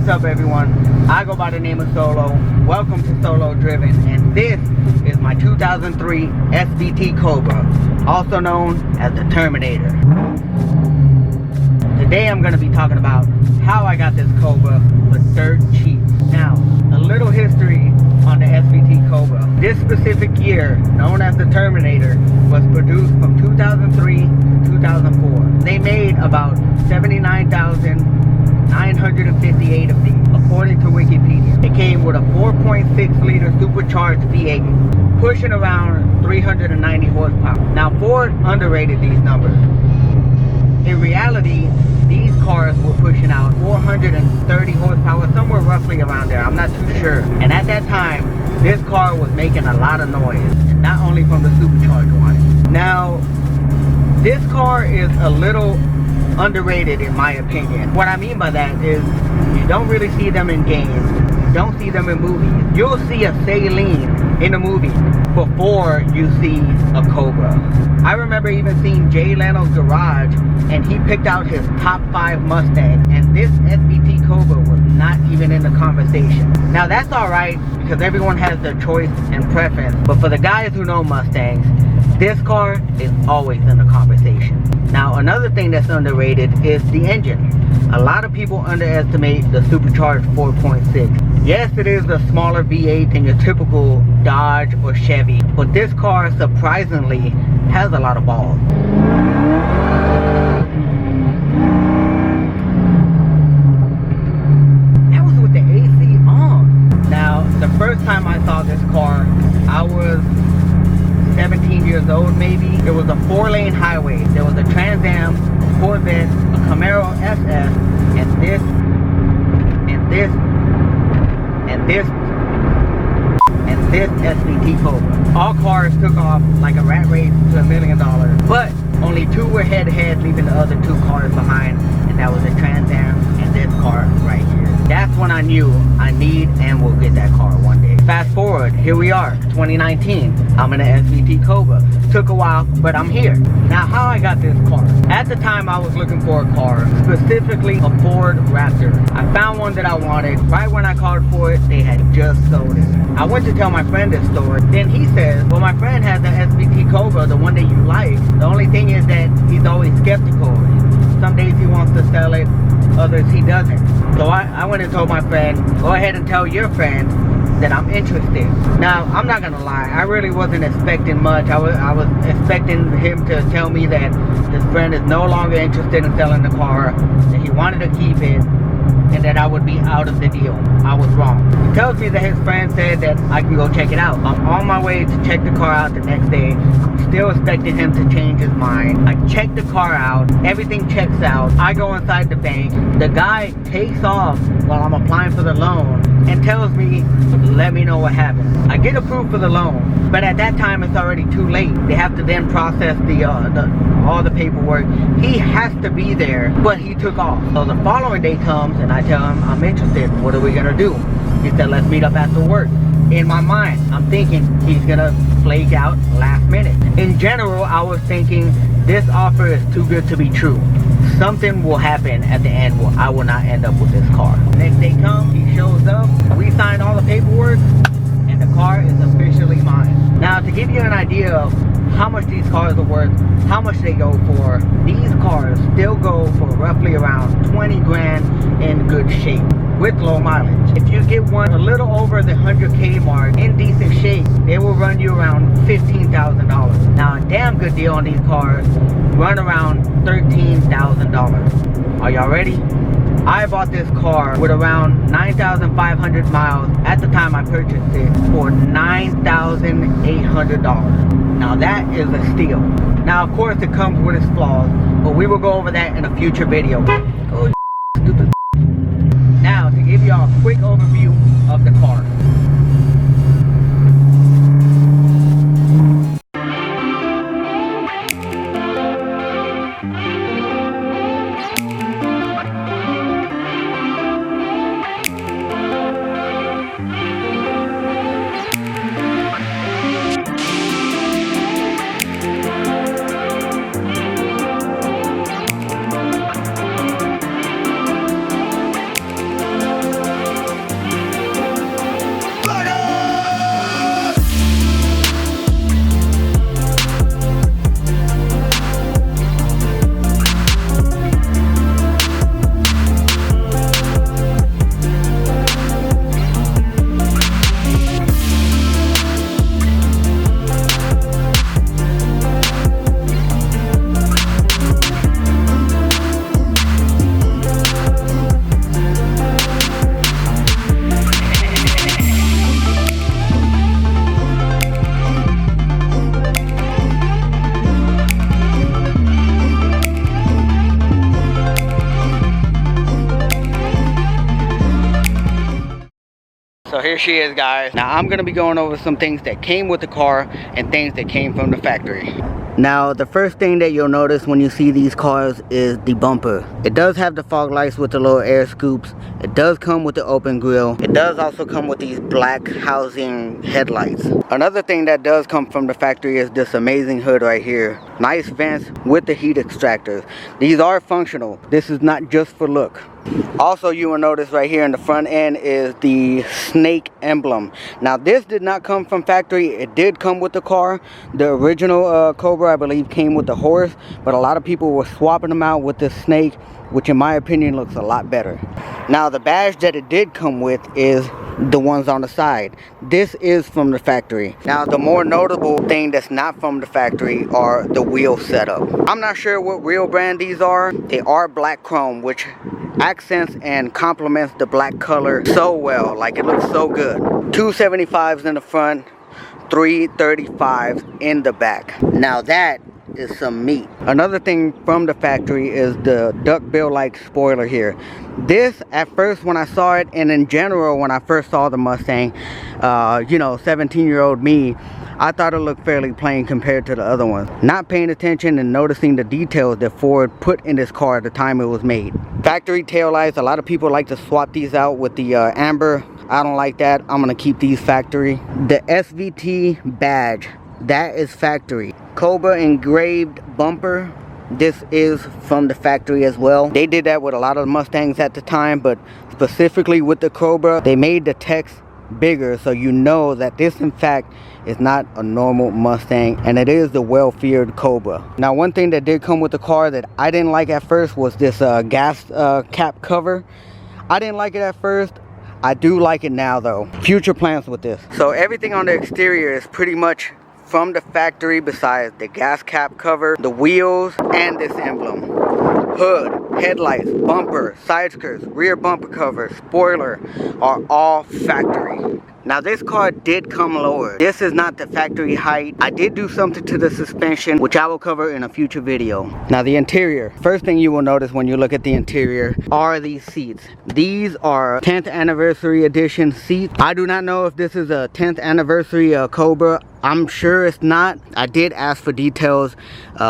What's up, everyone? I go by the name of Solo. Welcome to Solo Driven, and this is my 2003 SVT Cobra, also known as the Terminator. Today I'm going to be talking about how I got this Cobra for dirt cheap. Now, a little history on the SVT Cobra. This specific year, known as the Terminator, was produced from 2003 to 2004. They made about 79,958 of these, according to Wikipedia. It came with a 4.6 liter supercharged V8, pushing around 390 horsepower. Now, Ford underrated these numbers. In reality, these cars were pushing out 430 horsepower, somewhere roughly around there. I'm not too sure. And at that time, this car was making a lot of noise, and not only from the supercharged one. Now, this car is a little underrated in my opinion. What I mean by that is you don't really see them in games, you don't see them in movies. You'll see a Saline in a movie before you see a Cobra. I remember even seeing Jay Leno's garage, and he picked out his top 5 Mustangs, and this SVT Cobra was not even in the conversation. Now that's alright, because everyone has their choice and preference, but for the guys who know Mustangs, this car is always in the conversation. Now, another thing that's underrated is the engine. A lot of people underestimate the supercharged 4.6. Yes, it is a smaller V8 than your typical Dodge or Chevy, but this car surprisingly has a lot of balls. That was with the AC on. Now, the first time I saw this car, I was 17 years old maybe. It was a 4-lane highway. There was a Trans Am, Corvette, a Camaro SS, and this SVT Cobra. All cars took off like a rat race to $1 million, but only 2 were head-to-head, leaving the other 2 cars behind, and that was a Trans Am and this car right here. That's when I knew I need and will get that car one day. Fast forward, here we are, 2019. I'm in an SVT Cobra. Took a while, but I'm here. Now, how I got this car. At the time, I was looking for a car, specifically a Ford Raptor. I found one that I wanted. Right when I called for it, they had just sold it. I went to tell my friend this story. Then he says, well, my friend has the SVT Cobra, the one that you like. The only thing is that he's always skeptical. Some days he wants to sell it, others he doesn't. So I went and told my friend, go ahead and tell your friend that I'm interested. Now, I'm not gonna lie, I really wasn't expecting much. I was expecting him to tell me that his friend is no longer interested in selling the car, that he wanted to keep it, and that I would be out of the deal. I was wrong. He tells me that his friend said that I can go check it out. I'm on my way to check the car out the next day. I'm still expecting him to change his mind. I check the car out, everything checks out. I go inside the bank. The guy takes off while I'm applying for the loan and tells me, let me know what happens. I get approved for the loan, but at that time it's already too late. They have to then process all the paperwork. He has to be there, but he took off. So the following day comes and I tell him I'm interested. What are we gonna do? He said, let's meet up after work. In my mind, I'm thinking he's gonna flake out last minute. In general, I was thinking this offer is too good to be true. Something will happen at the end where I will not end up with this car. Next day comes, he shows up, we sign all the paperwork, and the car is officially mine. Now, to give you an idea of how much these cars are worth, how much they go for, these cars still go for roughly around 20 grand in good shape with low mileage. If you get one a little over the 100K mark in decent shape, they will run you around $15,000. Now, a damn good deal on these cars run around $13,000. Are y'all ready? I bought this car with around 9,500 miles at the time I purchased it for $9,800. Now that is a steal. Now, of course, it comes with its flaws, but we will go over that in a future video. Oh, stupid. Now, to give y'all a quick overview of the car. So here she is, guys. Now I'm gonna be going over some things that came with the car and things that came from the factory. Now the first thing that you'll notice when you see these cars is the bumper. It does have the fog lights with the little air scoops. It does come with the open grille. It does also come with these black housing headlights. Another thing that does come from the factory is this amazing hood right here. Nice vents with the heat extractors. These are functional. This is not just for look. Also, you will notice right here in the front end is the snake emblem. Now this did not come from factory. It did come with the car. The original Cobra, I believe, came with the horse, but a lot of people were swapping them out with this snake, which in my opinion looks a lot better. Now the badge that it did come with is the ones on the side. This is from the factory. Now the more notable thing that's not from the factory are the wheel setup. I'm not sure what real brand these are. They are black chrome, which accents and complements the black color so well. Like, it looks so good. 275s in the front, 335s in the back. Now that is some meat. Another thing from the factory is the duckbill like spoiler here. This, at first when I saw it, and in general when I first saw the Mustang, you know, 17-year-old me, I thought it looked fairly plain compared to the other ones. Not paying attention and noticing the details that Ford put in this car at the time it was made. Factory taillights, a lot of people like to swap these out with the amber. I don't like that. I'm gonna keep these factory. The SVT badge, that is factory. Cobra engraved bumper, this is from the factory as well. They did that with a lot of the Mustangs at the time, but specifically with the Cobra, they made the text bigger so you know that this in fact is not a normal Mustang, and it is the well-feared Cobra. Now one thing that did come with the car that I didn't like at first was this gas cap cover. I didn't like it at first. I do like it now though. Future plans with this. So everything on the exterior is pretty much from the factory besides the gas cap cover, the wheels, and this emblem. Hood, headlights, bumper, side skirts, rear bumper cover, spoiler are all factory. Now this car did come lower. This is not the factory height. I did do something to the suspension, which I will cover in a future video. Now the interior. First thing you will notice when you look at the interior are these seats. These are 10th anniversary edition seats. I do not know if this is a 10th anniversary Cobra. I'm sure it's not. I did ask for details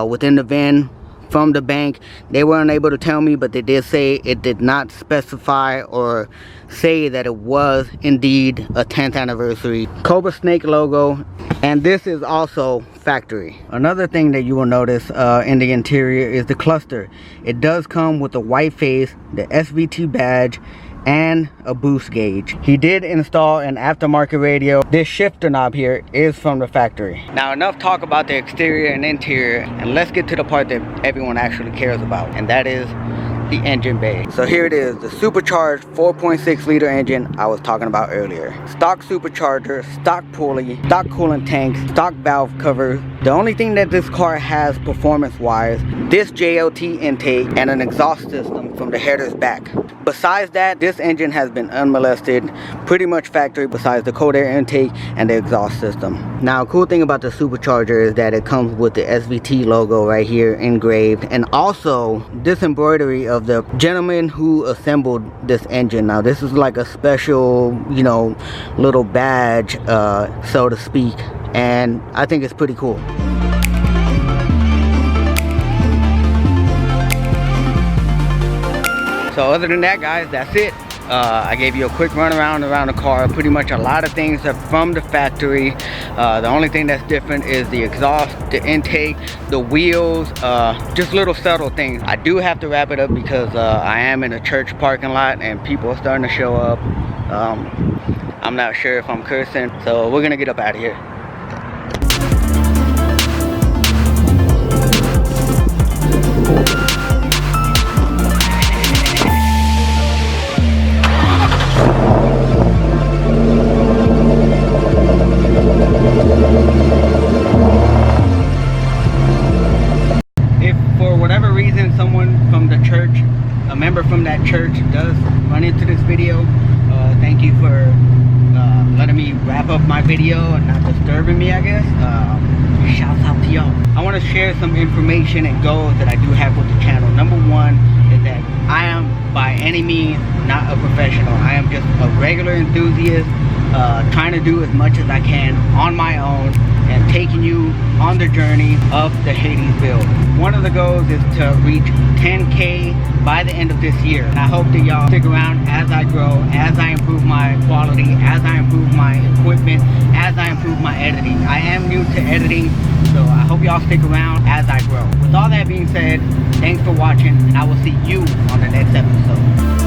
within the VIN from the bank. They weren't able to tell me, but they did say it did not specify or say that it was indeed a 10th anniversary. Cobra snake logo, and this is also factory. Another thing that you will notice in the interior is the cluster. It does come with a white face, the SVT badge, and a boost gauge. He did install an aftermarket radio. This shifter knob here is from the factory. Now enough talk about the exterior and interior, and let's get to the part that everyone actually cares about, and that is the engine bay. So here it is, the supercharged 4.6 liter engine I was talking about earlier. Stock supercharger, stock pulley, stock coolant tanks, stock valve cover. The only thing that this car has performance wise, this JLT intake and an exhaust system from the header's back. Besides that, this engine has been unmolested, pretty much factory besides the cold air intake and the exhaust system. Now, a cool thing about the supercharger is that it comes with the SVT logo right here engraved, and also this embroidery of the gentleman who assembled this engine. Now, this is like a special, you know, little badge, so to speak, and I think it's pretty cool. So other than that, guys, that's it. I gave you a quick run around the car. Pretty much a lot of things are from the factory. The only thing that's different is the exhaust, the intake, the wheels, just little subtle things. I do have to wrap it up because I am in a church parking lot and people are starting to show up. I'm not sure if I'm cursing, so we're gonna get up out of here. From that church does run into this video, thank you for letting me wrap up my video and not disturbing me, I guess. Shouts out to y'all. I want to share some information and goals that I do have with the channel. Number one is that I am by any means not a professional. I am just a regular enthusiast trying to do as much as I can on my own and taking you on the journey of the Hades build. One of the goals is to reach 10K by the end of this year. And I hope that y'all stick around as I grow, as I improve my quality, as I improve my equipment, as I improve my editing. I am new to editing, so I hope y'all stick around as I grow. With all that being said, thanks for watching, and I will see you on the next episode.